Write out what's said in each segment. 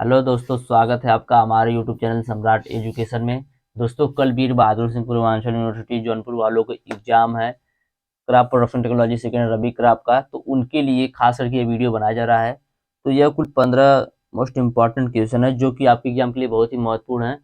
Hello दोस्तों, स्वागत है आपका हमारे यूट्यूब चैनल सम्राट एजुकेशन में। दोस्तों, कल वीर बहादुर सिंह पूर्वांचल यूनिवर्सिटी जौनपुर वालों का एग्जाम है, क्राफ्ट प्रोडक्शन टेक्नोलॉजी सेकेंड रबी क्राफ्ट का। तो उनके लिए खास करके ये वीडियो बनाया जा रहा है। तो यह कुल 15 मोस्ट इंपॉर्टेंट क्वेश्चन है जो कि आपके एग्जाम के लिए बहुत ही महत्वपूर्ण है।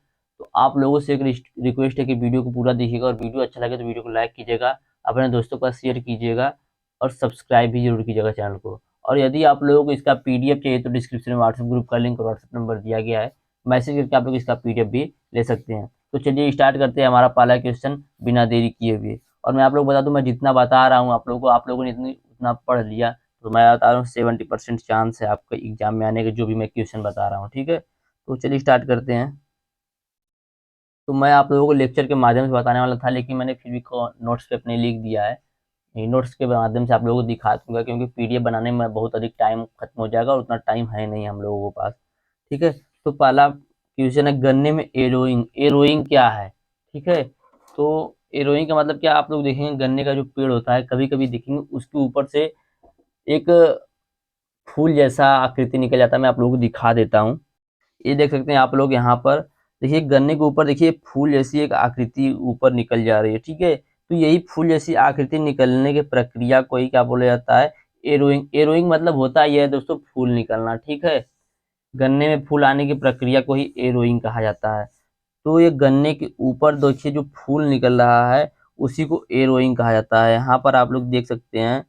तो आप लोगों से एक रिक्वेस्ट है कि वीडियो को पूरा देखिएगा, और वीडियो अच्छा लगे तो वीडियो को लाइक कीजिएगा, अपने दोस्तों का शेयर कीजिएगा, और सब्सक्राइब भी जरूर कीजिएगा चैनल को। और यदि आप लोगों को इसका पीडीएफ चाहिए तो डिस्क्रिप्शन में व्हाट्सएप ग्रुप का लिंक और व्हाट्सएप नंबर दिया गया है, मैसेज करके आप लोग इसका पीडीएफ भी ले सकते हैं। तो चलिए स्टार्ट करते हैं हमारा पहला क्वेश्चन बिना देरी किए हुए। और मैं आप लोग बता दूं, मैं जितना बता रहा हूँ आप लोगों ने उतना पढ़ लिया, तो मैं बता रहा हूँ 70% चांस है आपके एग्जाम में आने के, जो भी मैं क्वेश्चन बता रहा हूँ। ठीक है, तो चलिए स्टार्ट करते हैं। तो मैं आप लोगों को लेक्चर के माध्यम से बताने वाला था, लेकिन मैंने फिर भी नोट्स पे अपने लिख दिया है। नोट्स के माध्यम से आप लोगों को दिखा दूंगा, क्योंकि पीडीएफ बनाने में बहुत अधिक टाइम खत्म हो जाएगा और उतना टाइम है नहीं हम लोगों के पास। ठीक है, तो पहला क्वेश्चन है, गन्ने में एरोइंग। एरोइंग क्या है? ठीक है, तो एरोइंग का मतलब क्या, आप लोग देखेंगे गन्ने का जो पेड़ होता है, कभी कभी देखेंगे उसके ऊपर से एक फूल जैसा आकृति निकल जाता है। मैं आप लोगों को दिखा देता हूँ। ये देख सकते हैं आप लोग यहाँ पर, देखिए गन्ने के ऊपर देखिए फूल जैसी एक आकृति ऊपर निकल जा रही है। ठीक है, तो यही फूल जैसी आकृति निकलने की प्रक्रिया को ही क्या बोला जाता है? एरोइंग। एरोइंग मतलब होता ही है दोस्तों, फूल निकलना। ठीक है, गन्ने में फूल आने की प्रक्रिया को ही एरोइंग कहा जाता है। तो ये गन्ने के ऊपर देखिए जो फूल निकल रहा है, उसी को एरोइंग कहा जाता है। यहाँ पर आप लोग देख सकते हैं,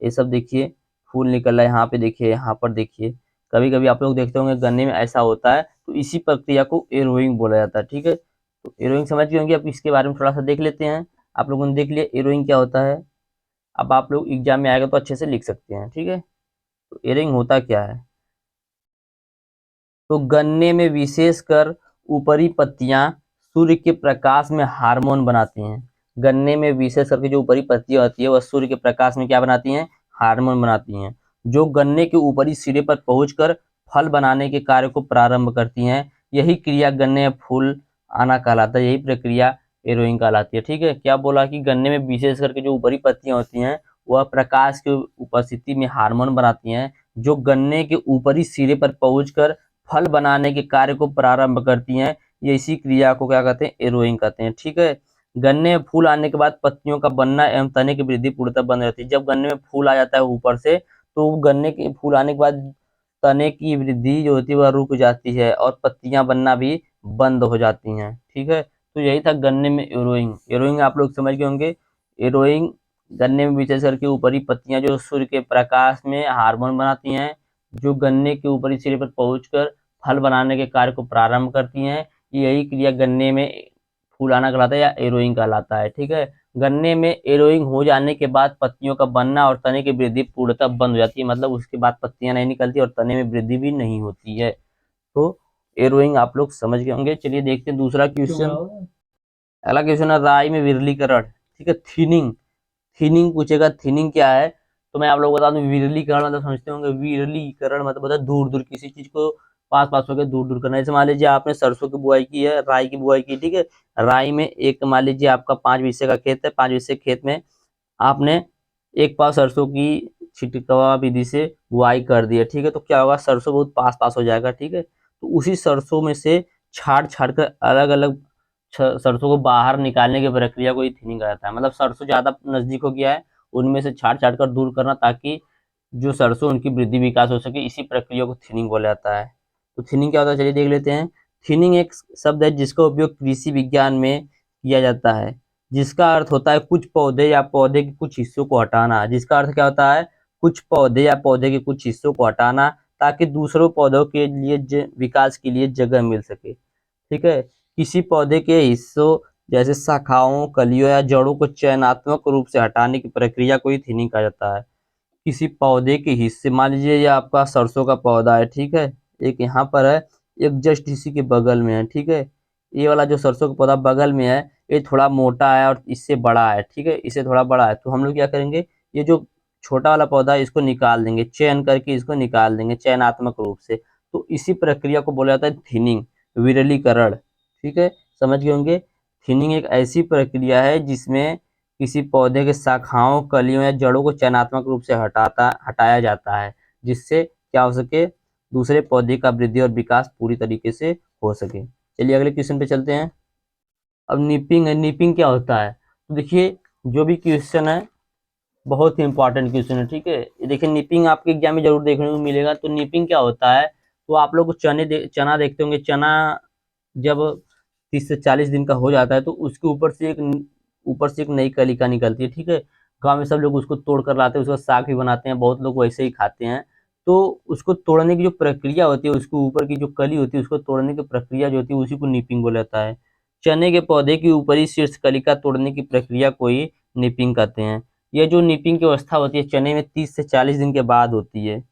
ये सब देखिए फूल निकल रहा है। यहाँ पे देखिए, यहाँ पर देखिए, कभी कभी आप लोग देखते होंगे गन्ने में ऐसा होता है, तो इसी प्रक्रिया को एरोइंग बोला जाता है। ठीक है, तो एरोइंग समझ गए होंगे। अब इसके बारे में थोड़ा सा देख लेते हैं। आप लोगों ने देख लिया एरोइंग क्या होता है। अब आप लोग एग्जाम में आएगा तो अच्छे से लिख सकते हैं। ठीक है, तो एरोइंग होता क्या है? तो गन्ने में विशेषकर ऊपरी पत्तियां सूर्य के प्रकाश में हार्मोन बनाती हैं। गन्ने में विशेष करके जो ऊपरी पत्तियां होती है, वह सूर्य के प्रकाश में क्या बनाती हैं? हार्मोन बनाती हैं, जो गन्ने के ऊपरी सिरे पर पहुंचकर फल बनाने के कार्य को प्रारंभ करती हैं। यही क्रिया गन्ने में फूल आना कहलाता है। यही प्रक्रिया एरोइंग कहलाती है। ठीक है, क्या बोला कि गन्ने में विशेष करके जो ऊपरी पत्तियां होती हैं, वह प्रकाश की उपस्थिति में हार्मोन बनाती हैं, जो गन्ने के ऊपरी सिरे पर पहुंचकर फल बनाने के कार्य को प्रारंभ करती हैं। ये इसी क्रिया को क्या कहते हैं? एरोइंग कहते हैं। ठीक है, गन्ने में फूल आने के बाद पत्तियों का बनना एवं तने की वृद्धि पूर्णतः बंद रहती है। जब गन्ने में फूल आ जाता है ऊपर से, तो गन्ने के फूल आने के बाद तने की वृद्धि जो होती है वह रुक जाती है, और पत्तियां बनना भी बंद हो जाती हैं। ठीक है, तो यही था गन्ने में एरोइंग। एरोइंग आप लोग समझ गए होंगे। एरोइंग, गन्ने में विशेष करके ऊपरी पत्तियां जो सूर्य के प्रकाश में हार्मोन बनाती हैं, जो गन्ने के ऊपरी सिरे पर पहुंचकर फल बनाने के कार्य को प्रारंभ करती हैं। यही क्रिया गन्ने में फूल आना कहलाता है या एरोइंग कहलाता है। ठीक है, गन्ने में एरोइंग हो जाने के बाद पत्तियों का बनना और तने की वृद्धि पूर्णतः बंद हो जाती है। मतलब उसके बाद पत्तियां नहीं निकलती और तने में वृद्धि भी नहीं होती है। तो एरोइंग आप लोग समझ गए होंगे। चलिए देखते हैं दूसरा क्वेश्चन। अगला क्वेश्चन है, राई में विरलीकरण। ठीक है, थीनिंग। थीनिंग पूछेगा, थीनिंग क्या है? तो मैं आप लोग बता दूं, विरलीकरण मतलब समझते होंगे। विरलीकरण मतलब होता है दूर दूर किसी चीज को पास पास होकर दूर दूर करना। जैसे मान लीजिए आपने सरसों की बुआई की है, राई की बुआई की। ठीक है, राई में एक मान लीजिए आपका 5 बीघे का खेत है। 5 बीघे खेत में आपने एक पाव सरसों की छिटकवा विधि से बुआई कर दी है। ठीक है, तो क्या होगा? सरसों बहुत पास पास हो जाएगा। ठीक है, तो उसी सरसों में से छाट छाट कर अलग अलग सरसों को बाहर निकालने की प्रक्रिया को ही थिनिंग कहा जाता है। मतलब सरसों ज्यादा नजदीक हो गया है, उनमें से छाट छाट कर दूर करना, ताकि जो सरसों उनकी वृद्धि विकास हो सके। इसी प्रक्रिया को थिनिंग बोला जाता है। तो थिनिंग क्या होता है, चलिए देख लेते हैं। थिनिंग एक शब्द है जिसका उपयोग कृषि विज्ञान में किया जाता है, जिसका अर्थ होता है कुछ पौधे या पौधे के कुछ हिस्सों को हटाना। जिसका अर्थ क्या होता है? कुछ पौधे या पौधे के कुछ हिस्सों को हटाना, ताकि दूसरों पौधों के लिए विकास के लिए जगह मिल सके। ठीक है, किसी पौधे के हिस्सों जैसे शाखाओं, कलियों या जड़ों को चयनात्मक रूप से हटाने की प्रक्रिया को ही थिनिंग कहा जाता है। किसी पौधे के हिस्से, मान लीजिए ये आपका सरसों का पौधा है। ठीक है, एक यहाँ पर है, एक जस्ट इसी के बगल में है। ठीक है, ये वाला जो सरसों का पौधा बगल में है, ये थोड़ा मोटा है और इससे बड़ा है। ठीक है, इससे थोड़ा बड़ा है, तो हम लोग क्या करेंगे, ये जो छोटा वाला पौधा है इसको निकाल देंगे, चयन करके इसको निकाल देंगे चयनात्मक रूप से। तो इसी प्रक्रिया को बोला जाता है थिनिंग, विरलीकरण। ठीक है, समझ गए होंगे। थिनिंग एक ऐसी प्रक्रिया है जिसमें किसी पौधे के शाखाओं, कलियों या जड़ों को चयनात्मक रूप से हटाया जाता है, जिससे क्या हो सके, दूसरे पौधे का वृद्धि और विकास पूरी तरीके से हो सके। चलिए अगले क्वेश्चन पे चलते हैं। अब निपिंग है, निपिंग क्या होता है? तो देखिए जो भी क्वेश्चन है बहुत ही इंपॉर्टेंट क्वेश्चन है, ठीक है। ये देखिए निपिंग आपके एग्जाम में जरूर देखने को मिलेगा। तो निपिंग क्या होता है? तो आप लोग चना देखते होंगे। चना जब 30 से 40 दिन का हो जाता है तो उसके ऊपर से एक नई कलिका निकलती है, ठीक है। गांव में सब लोग उसको तोड़ कर लाते हैं, उसका साग भी बनाते हैं, बहुत लोग वैसे ही खाते हैं। तो उसको तोड़ने की जो प्रक्रिया होती है, उसके ऊपर की जो कली होती है उसको तोड़ने की प्रक्रिया जो होती है उसी को निपिंग बोला जाता है। चने के पौधे की ऊपरी शीर्ष कलिका तोड़ने की प्रक्रिया को ही निपिंग कहते हैं। यह जो निपिंग की अवस्था होती है चने में 30 से 40 दिन के बाद होती है।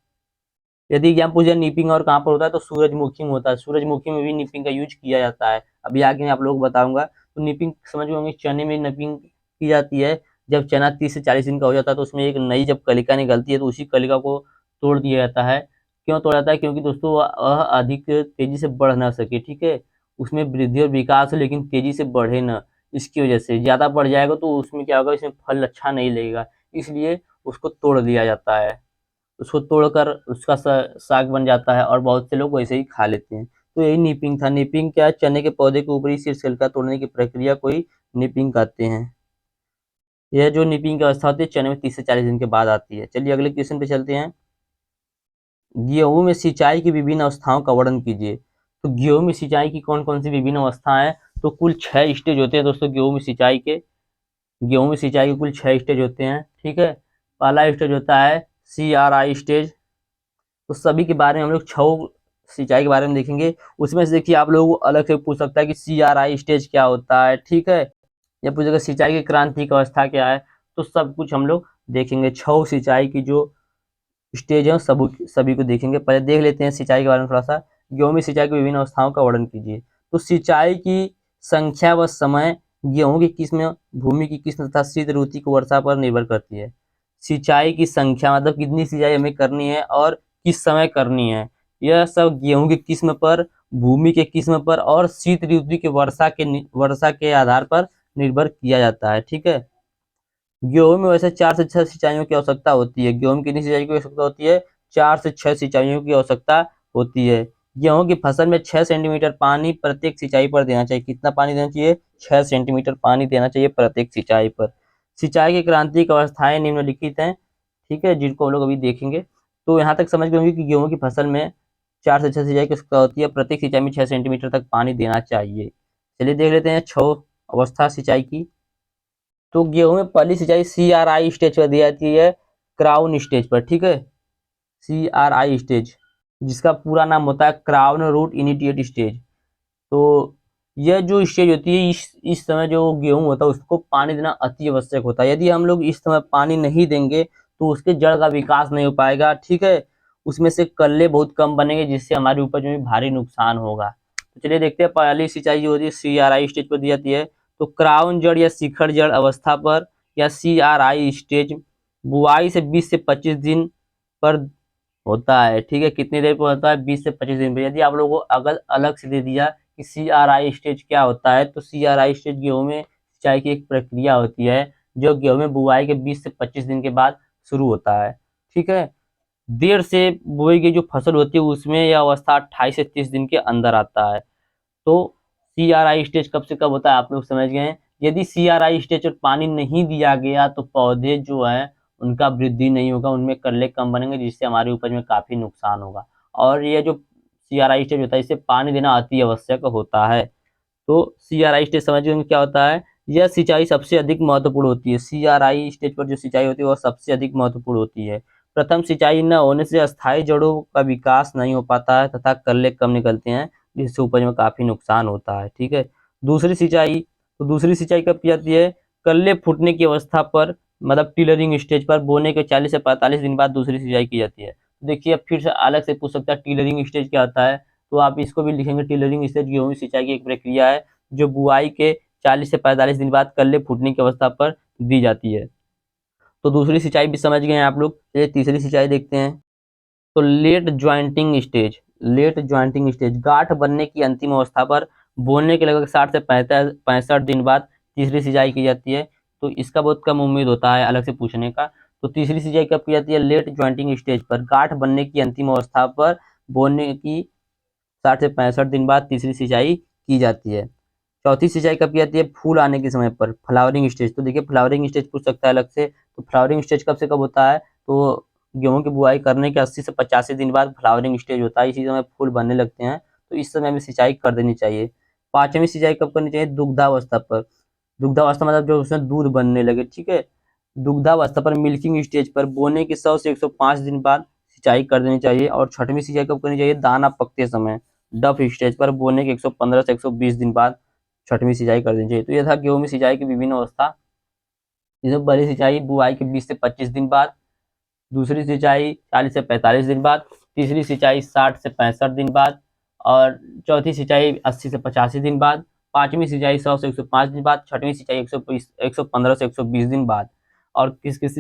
यदि एग्जाम पूछ जाए निपिंग और कहाँ पर होता है तो सूरजमुखी में होता है। सूरजमुखी में भी निपिंग का यूज किया जाता है। अभी आगे मैं आप लोगों को बताऊंगा। तो निपिंग समझ गए होंगे, चने में निपिंग की जाती है जब चना 30 से 40 दिन का हो जाता है तो उसमें एक नई जब कलिका निकलती है तो उसी कलिका को तोड़ दिया जाता है। क्यों तोड़ा जाता है? क्योंकि दोस्तों वह अधिक तेजी से बढ़ ना सके, ठीक है। उसमें वृद्धि और विकास हो लेकिन तेजी से बढ़े ना, इसकी वजह से ज्यादा बढ़ जाएगा तो उसमें क्या होगा, इसमें फल अच्छा नहीं लगेगा, इसलिए उसको तोड़ दिया जाता है। उसको तोड़कर उसका साग बन जाता है और बहुत से लोग वैसे ही खा लेते हैं। तो यही निपिंग था। निपिंग क्या है? चने के पौधे के ऊपरी शीर्ष छिलका तोड़ने की प्रक्रिया को ही निपिंग कहते हैं। यह जो निपिंग की अवस्था होती है चने में 30 से 40 दिन के बाद आती है। चलिए अगले क्वेश्चन पे चलते हैं। गेहूं में सिंचाई की विभिन्न अवस्थाओं का वर्णन कीजिए। तो गेहूं में सिंचाई की कौन कौन सी विभिन्न अवस्थाएं हैं? तो कुल 6 स्टेज होते हैं दोस्तों गेहूं में सिंचाई के। गेहूं में सिंचाई के कुल 6 स्टेज होते हैं, ठीक है। पहला स्टेज होता है CRI स्टेज। तो सभी के बारे में हम लोग 6 सिंचाई के बारे में देखेंगे। उसमें से देखिए आप लोगों को अलग से पूछ सकता है कि CRI स्टेज क्या होता है, ठीक है। या पूछेगा सिंचाई की क्रांतिक अवस्था क्या है। तो सब कुछ हम लोग देखेंगे। 6 सिंचाई की जो स्टेज है सभी को देखेंगे। पहले देख लेते हैं सिंचाई के बारे में थोड़ा सा। गेहूं में सिंचाई की विभिन्न अवस्थाओं का वर्णन कीजिए। तो सिंचाई की संख्या व समय गेहूं की किस्म, भूमि की किस्म तथा शीत ऋतु की वर्षा पर निर्भर करती है। सिंचाई की संख्या मतलब कितनी सिंचाई हमें करनी है और किस समय करनी है, यह सब गेहूं की किस्म पर, भूमि के किस्म पर और शीत ऋतु के वर्षा के आधार पर निर्भर किया जाता है, ठीक है। गेहूं में वैसे 4 से 6 सिंचाइयों की आवश्यकता होती है। गेहूं में कितनी सिंचाई की आवश्यकता होती है? 4 से 6 सिंचाइयों की आवश्यकता होती है। गेहूं की फसल में 6 सेंटीमीटर पानी प्रत्येक सिंचाई पर देना चाहिए। कितना पानी देना चाहिए? 6 सेंटीमीटर पानी देना चाहिए प्रत्येक सिंचाई पर। सिंचाई की क्रांतिक अवस्थाएं निम्नलिखित हैं, ठीक है, जिनको हम लोग अभी देखेंगे। तो यहाँ तक समझ गए होंगे कि गेहूं की फसल में 4 से 6 सिंचाई की आवश्यकता होती है। प्रत्येक सिंचाई में 6 सेंटीमीटर तक पानी देना चाहिए। चलिए देख लेते हैं 6 अवस्था सिंचाई की। तो गेहूं में पहली सिंचाई CRI स्टेज पर दी जाती है, क्राउन स्टेज पर, ठीक है। CRI स्टेज जिसका पूरा नाम होता है क्राउन रूट इनिशिएट स्टेज। तो यह जो स्टेज होती है इस समय जो गेहूं होता है उसको पानी देना अति आवश्यक होता है। यदि हम लोग इस समय पानी नहीं देंगे तो उसके जड़ का विकास नहीं हो पाएगा, ठीक है। उसमें से कल्ले बहुत कम बनेंगे जिससे हमारी उपज में भारी नुकसान होगा। तो चलिए देखते हैं पहली सिंचाई जो होती है CRI स्टेज पर दी जाती है। तो क्राउन जड़ या शिखर जड़ अवस्था पर या CRI स्टेज बुआई से 20 से 25 दिन पर होता है, ठीक है। कितनी देर पर होता है? 20 से 25 दिन पर। यदि आप लोगों को अगर अलग से दे दिया कि CRI स्टेज क्या होता है, तो CRI स्टेज गेहूं में सिंचाई की एक प्रक्रिया होती है जो गेहूं में बुआई के 20 से 25 दिन के बाद शुरू होता है, ठीक है। देर से बुआई की जो फसल होती है उसमें यह अवस्था 28 से 30 दिन के अंदर आता है। तो CRI स्टेज कब से कब होता है आप लोग समझ गए हैं। यदि CRI स्टेज पर पानी नहीं दिया गया तो पौधे जो है उनका वृद्धि नहीं होगा, उनमें कल्ले कम बनेंगे जिससे हमारी उपज में काफी नुकसान होगा। और ये जो CRI स्टेज होता है इससे पानी देना अति आवश्यक होता है। तो CRI स्टेज समझ गए क्या होता है। यह सिंचाई सबसे अधिक महत्वपूर्ण होती है। CRI स्टेज पर जो सिंचाई होती है वह सबसे अधिक महत्वपूर्ण होती है। प्रथम सिंचाई न होने से अस्थायी जड़ों का विकास नहीं हो पाता है तथा कल्ले कम निकलते हैं जिससे उपज में काफी नुकसान होता है, ठीक है। दूसरी सिंचाई, तो दूसरी सिंचाई कब की जाती है? कल्ले फूटने की अवस्था पर, मतलब टिलरिंग स्टेज पर बोने के 40 से 45 दिन बाद दूसरी सिंचाई की जाती है। देखिए अब फिर से अलग से पूछ सकता है टिलरिंग स्टेज क्या होता है। तो आप इसको भी लिखेंगे टिलरिंग स्टेज गेहूं की सिंचाई की एक प्रक्रिया है जो बुआई के 40 से 45 दिन बाद कल्ले फूटने की अवस्था पर दी जाती है। तो दूसरी सिंचाई भी समझ गए हैं आप लोग। चलिए तीसरी सिंचाई देखते हैं। तो late jointing stage, late jointing stage गांठ बनने की अंतिम अवस्था पर बोने के लगभग 60 से 65 दिन बाद तीसरी सिंचाई की जाती है। तो इसका बहुत कम उम्मीद होता है अलग से पूछने का। तो तीसरी सिंचाई कब की जाती है? लेट ज्वाइंटिंग स्टेज पर गांठ बनने की अंतिम अवस्था पर बोने की 60 से 65 दिन बाद तीसरी सिंचाई की जाती है। चौथी सिंचाई कब की जाती है? फूल आने के समय पर, फ्लावरिंग स्टेज। तो देखिए फ्लावरिंग स्टेज पूछ सकता है अलग से, तो फ्लावरिंग स्टेज कब से कब होता है? तो गेहूं की बुआई करने के 80 से 85 दिन बाद फ्लावरिंग स्टेज होता है, इसी समय फूल बनने लगते हैं, तो इस समय में सिंचाई कर देनी चाहिए। पांचवी सिंचाई कब करनी चाहिए? दुग्धावस्था पर। दुग्धावस्था मतलब जो उसमें दूध बनने लगे, ठीक है। दुग्धावस्था पर, मिल्किंग स्टेज पर बोने के 100 से 105 दिन बाद सिंचाई कर देनी चाहिए। और छठवीं सिंचाई कब करनी चाहिए? दाना पकते समय, डफ स्टेज पर बोने के 115 से 120 दिन बाद छठवीं सिंचाई कर देनी चाहिए। तो यह था गेहूं में सिंचाई की विभिन्न अवस्था। जिसमें पहली सिंचाई बुआई के 20 से 25 दिन बाद, दूसरी सिंचाई 40 से 45 दिन बाद, तीसरी सिंचाई 60 से 65 दिन बाद, और चौथी सिंचाई 80 से 85 दिन बाद, पांचवी सिंचाई 100 से 105 दिन बाद, छठवीं सिंचाई 115 से 120 दिन बाद। और किस किस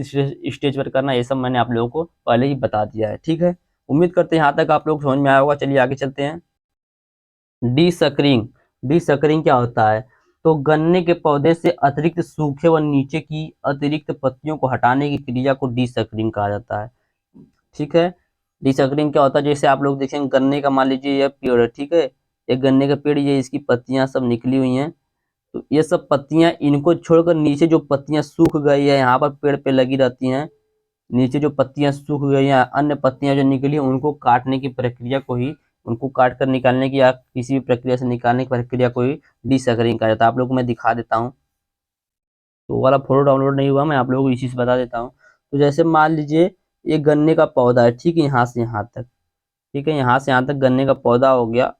स्टेज पर करना, ये सब मैंने आप लोगों को पहले ही बता दिया है, ठीक है। उम्मीद करते हैं यहाँ तक आप लोग समझ में आया होगा। चलिए आगे चलते हैं। D suckering. डी सकरिंग क्या होता है? तो गन्ने के पौधे से अतिरिक्त सूखे व नीचे की अतिरिक्त पत्तियों को हटाने की क्रिया को डी सकरिंग कहा जाता है, ठीक है। डी सकरिंग क्या होता है? जैसे आप लोग देखेंगे गन्ने का, मान लीजिए यह पेड़ है, ठीक है। एक गन्ने का पेड़, ये इसकी पत्तियां सब निकली हुई हैं, तो ये सब पत्तियां, इनको छोड़कर नीचे जो पत्तियां सूख गई है यहाँ पर पेड़ पे लगी रहती हैं, नीचे जो पत्तियां सूख गई हैं, अन्य पत्तियां जो निकली, उनको काटने की प्रक्रिया को ही, उनको काट कर निकालने की या किसी भी प्रक्रिया से निकालने की प्रक्रिया को ही डिसकरिंग कहा जाता है। आप लोगों को मैं दिखा देता हूँ, तो वो वाला फोटो डाउनलोड नहीं हुआ, मैं आप लोगों को इसी से बता देता हूँ। तो जैसे मान लीजिए ये गन्ने का पौधा है, ठीक है, यहाँ से यहाँ तक, ठीक है, यहाँ से यहाँ तक गन्ने का पौधा हो गया।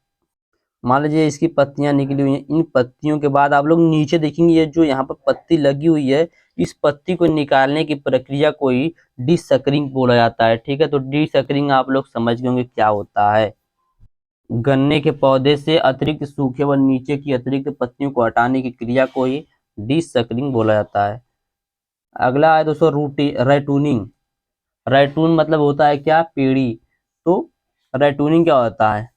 मान लीजिए इसकी पत्तियां निकली हुई हैं, इन पत्तियों के बाद आप लोग नीचे देखेंगे ये जो यहाँ पर पत्ती लगी हुई है, इस पत्ती को निकालने की प्रक्रिया को ही डिसकरिंग बोला जाता है, ठीक है। तो डिसकरिंग आप लोग समझ गए होंगे क्या होता है। गन्ने के पौधे से अतिरिक्त सूखे व नीचे की अतिरिक्त पत्तियों को हटाने की क्रिया को ही डिसकरिंग बोला जाता है। अगला है दोस्तों रूटी रैटूनिंग। रैटून मतलब होता है क्या? पेड़ी। तो रैटूनिंग क्या होता है?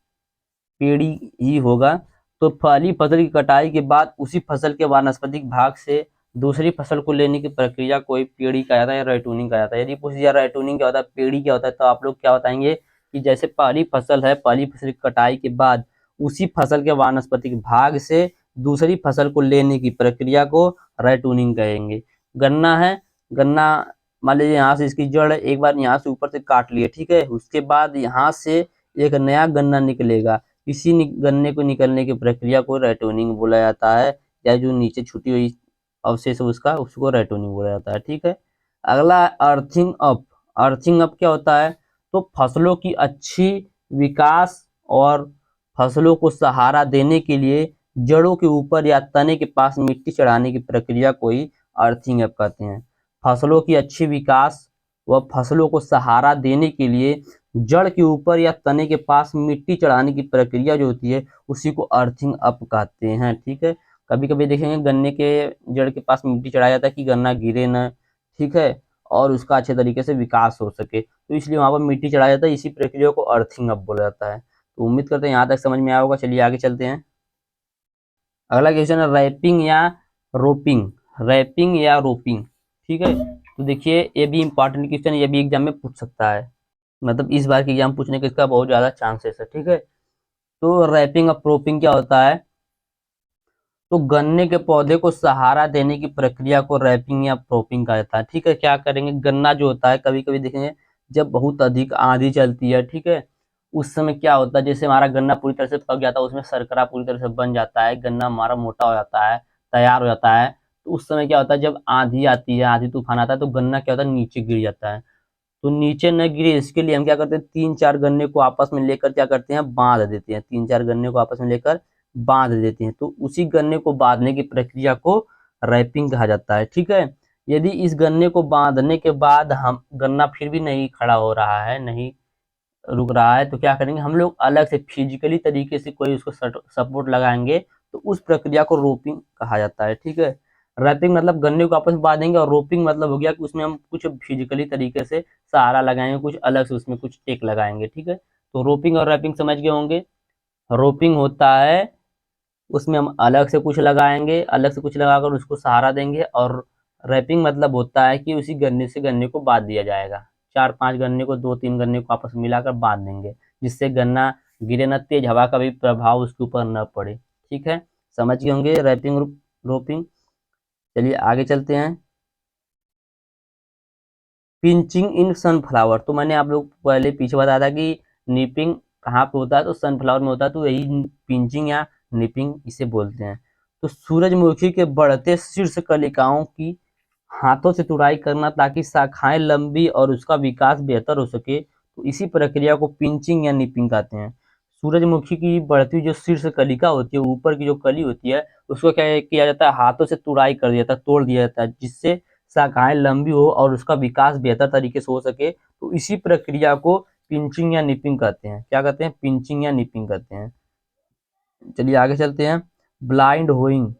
पेड़ी ही होगा। तो पहली फसल की कटाई के बाद उसी फसल के वानस्पतिक भाग से दूसरी फसल को लेने की प्रक्रिया को ही पेड़ी कहा जाता है या रैटूनिंग कहा जाता है। यदि पूछ दिया रैटूनिंग क्या होता है, पेड़ी क्या होता है, तो आप लोग क्या बताएंगे कि जैसे पहली फसल है, पहली फसल की कटाई के बाद उसी फसल के वानस्पतिक भाग से दूसरी फसल को लेने की प्रक्रिया को रैटूनिंग कहेंगे। गन्ना है, गन्ना मान लीजिए यहाँ से इसकी जड़ एक बार यहाँ से ऊपर से काट लिए, ठीक है, उसके बाद यहाँ से एक नया गन्ना निकलेगा, इसी गन्ने को निकलने की प्रक्रिया को रैटोनिंग बोला जाता है, या जो नीचे छुटी हुई अवशेष है उसका, उसको रैटोनिंग बोला जाता है, ठीक है। अगला अर्थिंग अप। अर्थिंग अप क्या होता है? तो फसलों की अच्छी विकास और फसलों को सहारा देने के लिए जड़ों के ऊपर या तने के पास मिट्टी चढ़ाने की प्रक्रिया को ही अर्थिंग अप कहते हैं। फसलों की अच्छी विकास व फसलों को सहारा देने के लिए जड़ के ऊपर या तने के पास मिट्टी चढ़ाने की प्रक्रिया जो होती है उसी को अर्थिंग अप कहते हैं, ठीक है। कभी कभी देखेंगे गन्ने के जड़ के पास मिट्टी चढ़ाया जाता है कि गन्ना गिरे न, ठीक है, और उसका अच्छे तरीके से विकास हो सके, तो इसलिए वहां पर मिट्टी चढ़ाया जाता है, इसी प्रक्रिया को अर्थिंग अप बोला जाता है। तो उम्मीद करते हैं यहाँ तक समझ में आया होगा। चलिए आगे चलते हैं। अगला क्वेश्चन है रैपिंग या रोपिंग। रैपिंग या रोपिंग, ठीक है। तो देखिए ये भी इंपॉर्टेंट क्वेश्चन, ये भी एग्जाम में पूछ सकता है, मतलब इस बार के एग्जाम पूछने का इसका बहुत ज्यादा चांसेस है, ठीक है। तो रैपिंग और प्रोपिंग क्या होता है? तो गन्ने के पौधे को सहारा देने की प्रक्रिया को रैपिंग या प्रोपिंग कहा जाता है, ठीक है। क्या करेंगे, गन्ना जो होता है कभी कभी देखेंगे जब बहुत अधिक आंधी चलती है, ठीक है, उस समय क्या होता है, जैसे हमारा गन्ना पूरी तरह से पक जाता है, उसमें शर्करा पूरी तरह से बन जाता है, गन्ना हमारा मोटा हो जाता है, तैयार हो जाता है, तो उस समय क्या होता है, जब आंधी आती है, आंधी तूफान आता है, तो गन्ना क्या होता है, नीचे गिर जाता है। तो नीचे न गिरे इसके लिए हम क्या करते हैं, 3-4 गन्ने को आपस में लेकर क्या करते हैं, बांध देते हैं, 3-4 गन्ने को आपस में लेकर बांध देते हैं, तो उसी गन्ने को बांधने की प्रक्रिया को रैपिंग कहा जाता है, ठीक है। यदि इस गन्ने को बांधने के बाद हम गन्ना फिर भी नहीं खड़ा हो रहा है, नहीं रुक रहा है, तो क्या करेंगे, हम लोग अलग से फिजिकली तरीके से कोई उसको सपोर्ट लगाएंगे, तो उस प्रक्रिया को रोपिंग कहा जाता है, ठीक है। रैपिंग मतलब गन्ने को आपस में बांधेंगे, और रोपिंग मतलब हो गया कि उसमें हम कुछ फिजिकली तरीके से सहारा लगाएंगे, कुछ अलग से उसमें कुछ टेक लगाएंगे, ठीक है। तो रोपिंग और रैपिंग समझ गए होंगे। रोपिंग होता है उसमें हम अलग से कुछ लगाएंगे, अलग से कुछ लगाकर उसको सहारा देंगे, और रैपिंग मतलब होता है कि उसी गन्ने से गन्ने को बांध दिया जाएगा, 4-5 गन्ने को, 2-3 गन्ने को आपस में मिलाकर बांध देंगे, जिससे गन्ना गिरे न, तेज हवा का भी प्रभाव उसके ऊपर न पड़े। ठीक है, समझ गए होंगे रैपिंग रोपिंग। चलिए आगे चलते हैं। पिंचिंग इन सनफ्लावर, तो मैंने आप लोग पहले पीछे बताया था कि निपिंग कहाँ पे होता है, तो सनफ्लावर में होता है, तो यही पिंचिंग या निपिंग इसे बोलते हैं। तो सूरजमुखी के बढ़ते शीर्ष कलिकाओं की हाथों से तुड़ाई करना ताकि शाखाएं लंबी और उसका विकास बेहतर हो सके, तो इसी प्रक्रिया को पिंचिंग या निपिंग कहते हैं। सूरजमुखी की बढ़ती जो शीर्ष कलिका होती है, ऊपर की जो कली होती है, उसको क्या किया जाता है, हाथों से तुड़ाई कर दिया जाता है, तोड़ दिया जाता है, जिससे शाखाएं लंबी हो और उसका विकास बेहतर तरीके से हो सके, तो इसी प्रक्रिया को पिंचिंग या निपिंग कहते हैं। क्या कहते हैं, पिंचिंग या निपिंग कहते हैं। चलिए आगे चलते हैं। ब्लाइंड होइंग,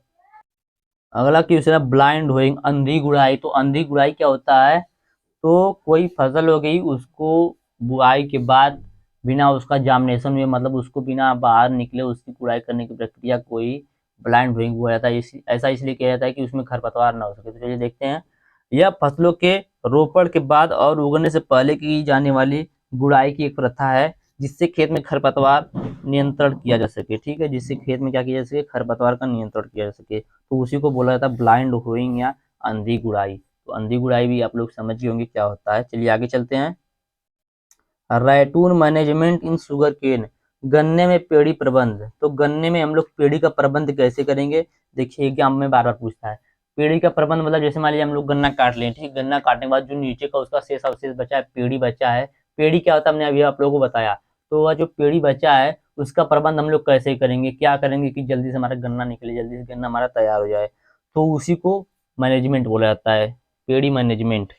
अगला क्वेश्चन है ब्लाइंड होइंग, अंधी गुड़ाई। तो अंधी गुड़ाई क्या होता है, तो कोई फसल हो गई, उसको बुआई के बाद बिना उसका जामिनेशन हुए, मतलब उसको बिना बाहर निकले उसकी गुड़ाई करने की प्रक्रिया कोई ब्लाइंड होइंग हुआ जाता है। ऐसा इसलिए किया जाता है कि उसमें खरपतवार ना हो सके। तो चलिए देखते हैं। यह फसलों के रोपण के बाद और उगने से पहले की जाने वाली गुड़ाई की एक प्रथा है, जिससे खेत में खरपतवार नियंत्रण किया जा सके। ठीक है, जिससे खेत में क्या किया जा सके, खरपतवार का नियंत्रण किया जा सके, तो उसी को बोला जाता है ब्लाइंड होइंग या अंधी गुड़ाई। तो अंधी गुड़ाई भी आप लोग समझ गए होंगे क्या होता है। चलिए आगे चलते हैं। Ratoon management in sugarcane, गन्ने में पेड़ी प्रबंध। तो गन्ने में हम लोग पेड़ी का प्रबंध कैसे करेंगे, देखिए एग्जाम में बार बार पूछता है। पेड़ी का प्रबंध मतलब जैसे मान लीजिए हम लोग गन्ना काट लें, ठीक, गन्ना काटने के बाद जो नीचे का उसका शेष अवशेष बचा है, पेड़ी बचा है। पेड़ी क्या होता है हमने अभी आप लोगों को बताया। तो वह जो पेड़ी बचा है उसका प्रबंध हम लोग कैसे करेंगे, क्या करेंगे कि जल्दी से हमारा गन्ना निकले, जल्दी से गन्ना हमारा तैयार हो जाए, तो उसी को मैनेजमेंट बोला जाता है, पेड़ी मैनेजमेंट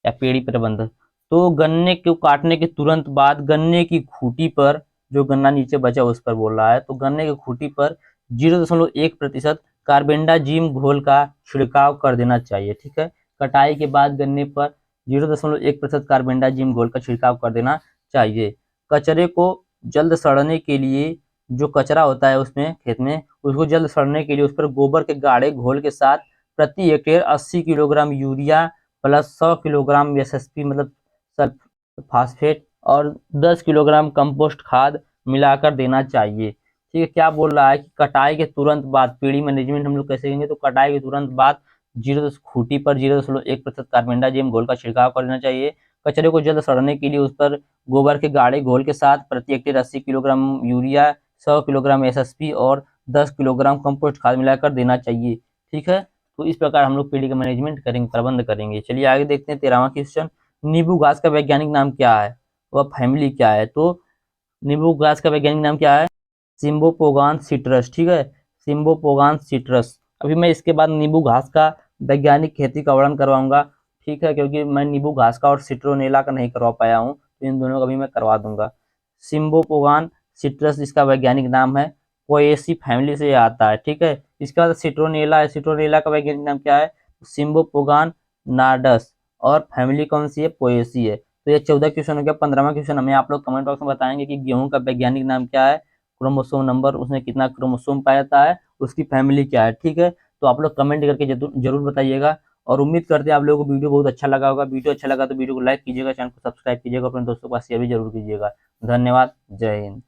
या पेड़ी प्रबंधन। तो गन्ने को काटने के तुरंत बाद गन्ने की खूंटी पर, जो गन्ना नीचे बचा उस पर बोल रहा है, तो गन्ने की खूंटी पर 0.1% कार्बेंडाजिम घोल का छिड़काव कर देना चाहिए। ठीक है, कटाई के बाद गन्ने पर 0.1% कार्बेंडाजिम घोल का छिड़काव कर देना चाहिए। कचरे को जल्द सड़ने के लिए, जो कचरा होता है उसमें खेत में, उसको जल्द सड़ने के लिए उस पर गोबर के गाढ़े घोल के साथ प्रति hectare 80 kilogram urea plus 100 kilogram SSP मतलब फास्फेट और 10 किलोग्राम कंपोस्ट खाद मिलाकर देना चाहिए। ठीक है, क्या बोल रहा है कि कटाई के तुरंत बाद, पेड़ी मैनेजमेंट हम लोग कैसे करेंगे, तो कटाई के तुरंत बाद खूंटी पर 0.1% कार्बेंडाजिम घोल का छिड़काव कर देना चाहिए। कचरे को जल्द सड़ने के लिए उस पर गोबर के गाढ़े घोल के साथ प्रति hectare 80 kilogram urea, 100 kilogram SSP और 10 किलोग्राम कंपोस्ट खाद मिलाकर देना चाहिए। ठीक है, तो इस प्रकार हम लोग पेड़ी का मैनेजमेंट करेंगे, प्रबंध करेंगे। चलिए आगे देखते हैं 13वां क्वेश्चन। नींबू घास का वैज्ञानिक नाम क्या है, वह फैमिली क्या है। तो नींबू घास का वैज्ञानिक नाम क्या है, सिम्बोपोगान सिट्रस। ठीक है, सिम्बोपोगान सिट्रस। अभी मैं इसके बाद नींबू घास का वैज्ञानिक खेती का वर्णन करवाऊंगा। ठीक है, क्योंकि मैं नींबू घास का और सिट्रोनेला का नहीं करवा पाया हूँ, तो इन दोनों का भी मैं करवा दूंगा। सिम्बोपोगान सिट्रस इसका वैज्ञानिक नाम है, पोएसी फैमिली से आता है। ठीक है, इसके बाद सिट्रोनेला है, सिट्रोनेला का वैज्ञानिक नाम क्या है, सिम्बोपोगान नार्डस, और फैमिली कौन सी है, पोएसी है। तो ये 14 क्वेश्चन हो गया। 15वां क्वेश्चन हमें आप लोग कमेंट बॉक्स में बताएंगे कि गेहूं का वैज्ञानिक नाम क्या है, क्रोमोसोम नंबर, उसमें कितना क्रोमोसोम पाया जाता है, उसकी फैमिली क्या है। ठीक है, तो आप लोग कमेंट करके जरूर बताइएगा। और उम्मीद करते हैं आप लोगों को वीडियो बहुत अच्छा लगा होगा। वीडियो अच्छा लगा तो वीडियो को लाइक कीजिएगा, चैनल को सब्सक्राइब कीजिएगा, अपने दोस्तों के पास शेयर भी जरूर कीजिएगा। धन्यवाद, जय हिंद।